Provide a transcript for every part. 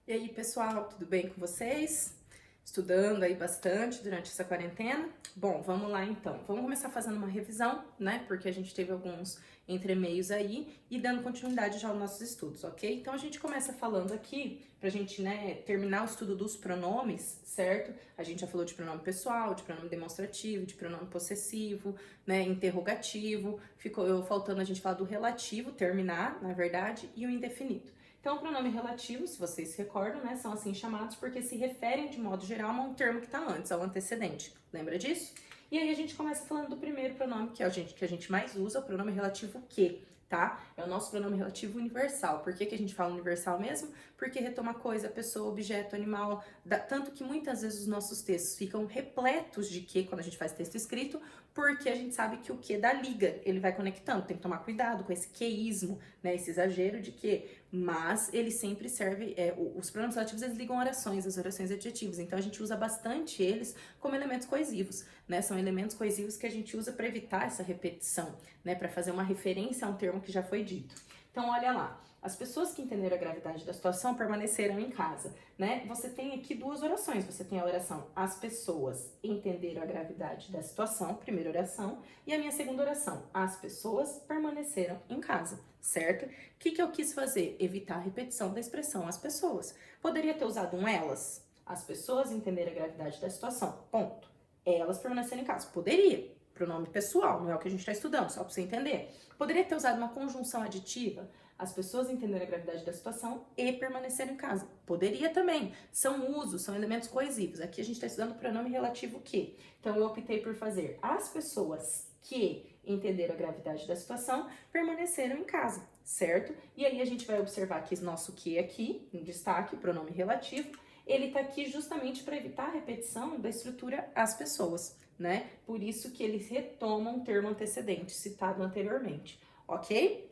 E aí, pessoal, tudo bem com vocês? Estudando aí bastante durante essa quarentena? Bom, vamos lá então. Vamos começar fazendo uma revisão, né? Porque a gente teve alguns entremeios aí e dando continuidade já aos nossos estudos, ok? Então a gente começa falando aqui, pra gente, né, terminar o estudo dos pronomes, certo? A gente já falou de pronome pessoal, de pronome demonstrativo, de pronome possessivo, né, interrogativo. Ficou faltando a gente falar do relativo, terminar, na verdade, e o indefinido. Então, o pronome relativo, se vocês se recordam, né, são assim chamados porque se referem, de modo geral, a um termo que está antes, ao antecedente. Lembra disso? E aí a gente começa falando do primeiro pronome que a gente mais usa, o pronome relativo que, tá? É o nosso pronome relativo universal. Por que a gente fala universal mesmo? Porque retoma coisa, pessoa, objeto, animal, tanto que muitas vezes os nossos textos ficam repletos de que quando a gente faz texto escrito, porque a gente sabe que o que dá liga, ele vai conectando, tem que tomar cuidado com esse queísmo, né, esse exagero de que, mas ele sempre serve, os pronomes relativos eles ligam orações, as orações adjetivas, então a gente usa bastante eles como elementos coesivos, né, são elementos coesivos que a gente usa para evitar essa repetição, né, para fazer uma referência a um termo que já foi dito. Então olha lá, as pessoas que entenderam a gravidade da situação permaneceram em casa, né? Você tem aqui duas orações. Você tem a oração as pessoas entenderam a gravidade da situação, primeira oração, e a minha segunda oração, as pessoas permaneceram em casa, certo? O que eu quis fazer? Evitar a repetição da expressão as pessoas. Poderia ter usado um elas? As pessoas entenderam a gravidade da situação, ponto. Elas permaneceram em casa. Poderia. Pronome pessoal, não é o que a gente está estudando, só para você entender. Poderia ter usado uma conjunção aditiva? As pessoas entenderam a gravidade da situação e permaneceram em casa. Poderia também. São usos, são elementos coesivos. Aqui a gente está estudando o pronome relativo que. Então eu optei por fazer as pessoas que entenderam a gravidade da situação permaneceram em casa, certo? E aí a gente vai observar que nosso que aqui, em destaque, pronome relativo, ele está aqui justamente para evitar a repetição da estrutura as pessoas, né? Por isso que eles retomam o termo antecedente citado anteriormente, ok?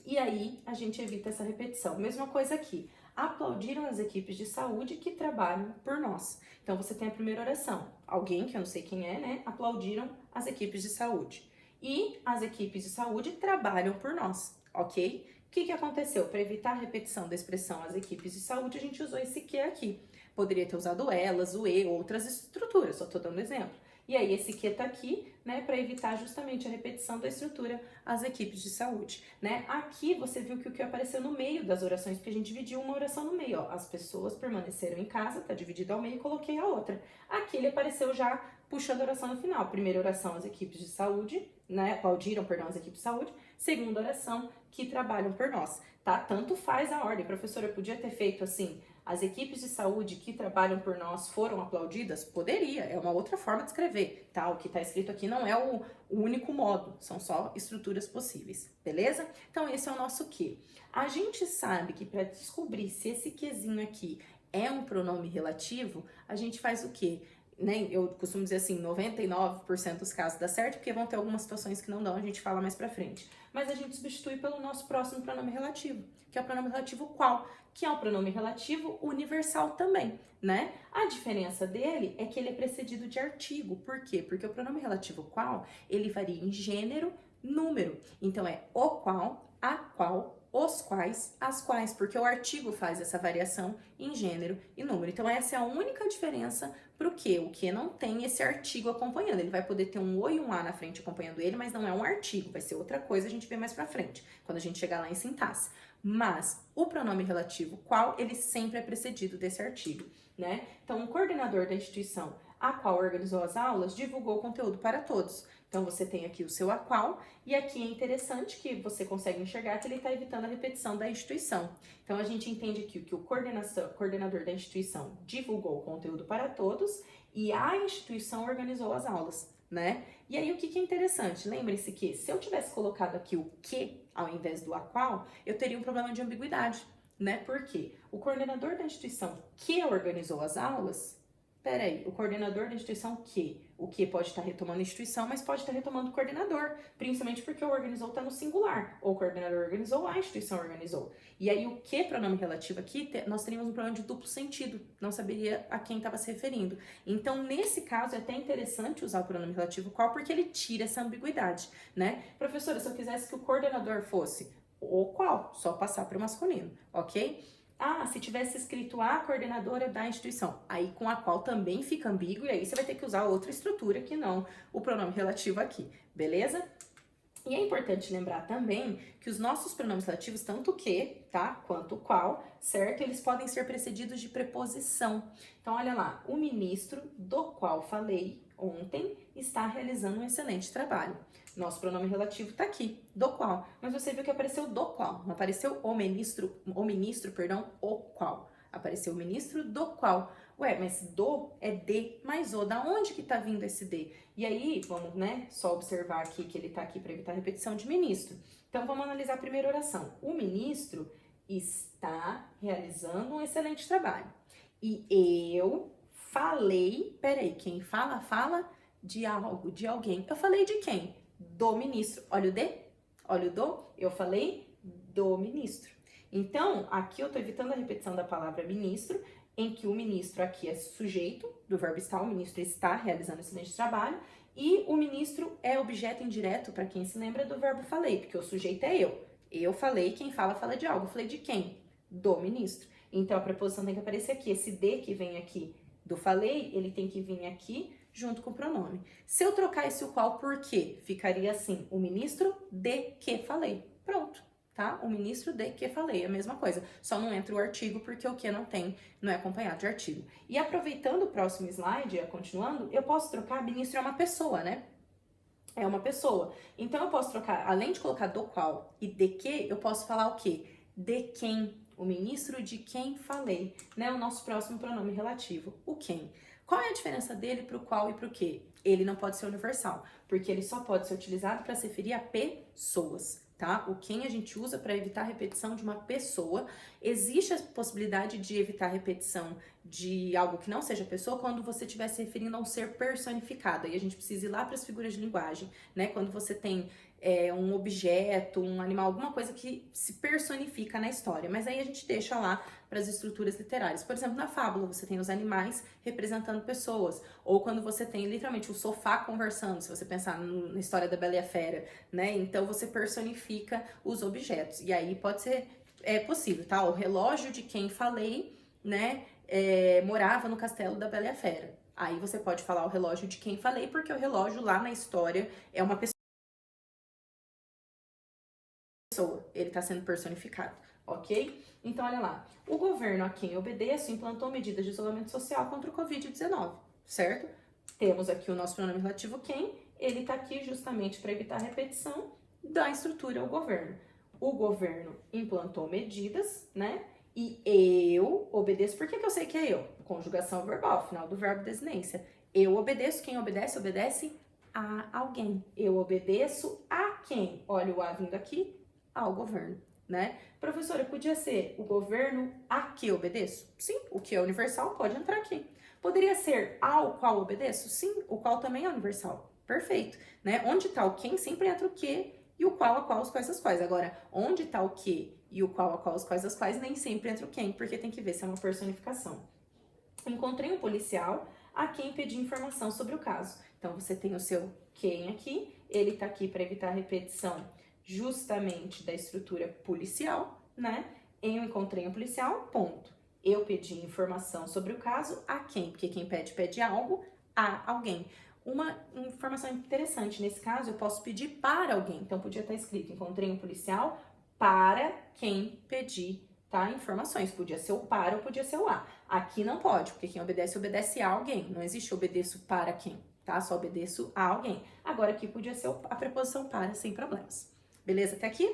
E aí a gente evita essa repetição. Mesma coisa aqui. Aplaudiram as equipes de saúde que trabalham por nós. Então você tem a primeira oração. Alguém, que eu não sei quem é, né? Aplaudiram as equipes de saúde. E as equipes de saúde trabalham por nós, ok? O que aconteceu? Para evitar a repetição da expressão as equipes de saúde, a gente usou esse que aqui. Poderia ter usado elas, o e, outras estruturas, só estou dando exemplo. E aí esse que tá aqui, né, para evitar justamente a repetição da estrutura as equipes de saúde, né? Aqui você viu que o que apareceu no meio das orações, porque a gente dividiu uma oração no meio, ó. As pessoas permaneceram em casa, tá dividido ao meio e coloquei a outra. Aqui ele apareceu já puxando a oração no final. Primeira oração, as equipes de saúde, né? Aplaudiram, perdão, as equipes de saúde. Segunda oração, que trabalham por nós, tá? Tanto faz a ordem. Professora, eu podia ter feito assim, as equipes de saúde que trabalham por nós foram aplaudidas? Poderia, é uma outra forma de escrever, tá? O que está escrito aqui não é o único modo, são só estruturas possíveis, beleza? Então esse é o nosso que. A gente sabe que para descobrir se esse quezinho aqui é um pronome relativo, a gente faz o quê? Né? Eu costumo dizer assim, 99% dos casos dá certo, porque vão ter algumas situações que não dão, a gente fala mais pra frente. Mas a gente substitui pelo nosso próximo pronome relativo, que é o pronome relativo qual, que é um pronome relativo universal também, né? A diferença dele é que ele é precedido de artigo. Por quê? Porque o pronome relativo qual, ele varia em gênero, número. Então é o qual, a qual, os quais, as quais, porque o artigo faz essa variação em gênero e número. Então essa é a única diferença pro que. O que não tem esse artigo acompanhando. Ele vai poder ter um o e um a na frente acompanhando ele, mas não é um artigo, vai ser outra coisa, a gente vê mais pra frente, quando a gente chegar lá em sintaxe. Mas o pronome relativo qual, ele sempre é precedido desse artigo, né? Então, o coordenador da instituição a qual organizou as aulas divulgou o conteúdo para todos. Então, você tem aqui o seu a qual, e aqui é interessante que você consegue enxergar que ele está evitando a repetição da instituição. Então, a gente entende aqui que o coordenador da instituição divulgou o conteúdo para todos e a instituição organizou as aulas, né? E aí, o que é interessante? Lembre-se que se eu tivesse colocado aqui o que ao invés do a qual, eu teria um problema de ambiguidade, né? Porque o coordenador da instituição que organizou as aulas, peraí, o coordenador da instituição que? O que pode estar retomando a instituição, mas pode estar retomando o coordenador, principalmente porque o organizou está no singular, ou o coordenador organizou, a instituição organizou. E aí o que pronome relativo aqui, nós teríamos um problema de duplo sentido, não saberia a quem estava se referindo. Então, nesse caso, é até interessante usar o pronome relativo qual, porque ele tira essa ambiguidade, né? Professora, se eu quisesse que o coordenador fosse o qual, só passar para o masculino, ok? Ah, se tivesse escrito a coordenadora da instituição, aí com a qual também fica ambíguo, e aí você vai ter que usar outra estrutura que não o pronome relativo aqui, beleza? E é importante lembrar também que os nossos pronomes relativos, tanto o que, tá, quanto o qual, certo? Eles podem ser precedidos de preposição. Então, olha lá, o ministro do qual falei ontem está realizando um excelente trabalho. Nosso pronome relativo tá aqui, do qual. Mas você viu que apareceu do qual, não apareceu o ministro, o qual. Apareceu o ministro do qual. Ué, mas do é de mais o. Da onde que tá vindo esse de? E aí, vamos, né, só observar aqui que ele tá aqui para evitar repetição de ministro. Então, vamos analisar a primeira oração. O ministro está realizando um excelente trabalho. E eu falei, peraí, quem fala, fala de algo, de alguém. Eu falei de quem? Do ministro. Olha o de, olha o do, eu falei do ministro. Então, aqui eu tô evitando a repetição da palavra ministro, em que o ministro aqui é sujeito do verbo estar, o ministro está realizando excelente trabalho, e o ministro é objeto indireto, para quem se lembra, do verbo falei, porque o sujeito é eu. Eu falei, quem fala, fala de algo. Eu falei de quem? Do ministro. Então, a preposição tem que aparecer aqui. Esse de que vem aqui do falei, ele tem que vir aqui junto com o pronome. Se eu trocar esse o qual por quê, ficaria assim, o ministro de que falei. Pronto. Tá? O ministro de que falei, a mesma coisa. Só não entra o artigo porque o que não é acompanhado de artigo. E aproveitando o próximo slide, continuando, eu posso trocar, ministro é uma pessoa, né? É uma pessoa. Então eu posso trocar, além de colocar do qual e de que, eu posso falar o quê? De quem. O ministro de quem falei, né? O nosso próximo pronome relativo, o quem. Qual é a diferença dele para o qual e para o que? Ele não pode ser universal, porque ele só pode ser utilizado para se referir a pessoas. Tá? O quem a gente usa para evitar a repetição de uma pessoa. Existe a possibilidade de evitar a repetição de algo que não seja pessoa quando você estiver se referindo a um ser personificado. E a gente precisa ir lá para as figuras de linguagem, né? Quando você tem um objeto, um animal, alguma coisa que se personifica na história. Mas aí a gente deixa lá para as estruturas literárias. Por exemplo, na fábula você tem os animais representando pessoas. Ou quando você tem literalmente o sofá conversando, se você pensar na história da Bela e a Fera, né? Então você personifica os objetos. E aí pode ser possível, tá? O relógio de quem falei, né? Morava no castelo da Bela e a Fera. Aí você pode falar o relógio de quem falei, porque o relógio lá na história é uma pessoa. Ele está sendo personificado, ok? Então, olha lá. O governo a quem eu obedeço implantou medidas de isolamento social contra o Covid-19, certo? Temos aqui o nosso pronome relativo quem, ele está aqui justamente para evitar a repetição da estrutura o governo. O governo implantou medidas, né? E eu obedeço. Por que eu sei que é eu? Conjugação verbal, final do verbo desinência. Eu obedeço, quem obedece, obedece a alguém. Eu obedeço a quem? Olha o A vindo aqui, ao governo, né? Professora, podia ser o governo a que obedeço? Sim, o que é universal pode entrar aqui. Poderia ser ao qual obedeço? Sim, o qual também é universal. Perfeito, né? Onde está o quem, sempre entra o que e o qual, a qual, os quais, as quais. Agora, onde está o que e o qual, a qual, os quais, as quais, nem sempre entra o quem, porque tem que ver se é uma personificação. Encontrei um policial a quem pedi informação sobre o caso. Então, você tem o seu quem aqui, ele está aqui para evitar a repetição justamente da estrutura policial, né? Eu encontrei um policial, ponto. Eu pedi informação sobre o caso a quem? Porque quem pede, pede algo a alguém. Uma informação interessante, nesse caso, eu posso pedir para alguém. Então, podia estar escrito, encontrei um policial para quem pedir, tá? Informações. Podia ser o para ou podia ser o a. Aqui não pode, porque quem obedece, obedece a alguém. Não existe obedeço para quem, tá? Só obedeço a alguém. Agora, aqui podia ser a preposição para, sem problemas. Beleza até aqui?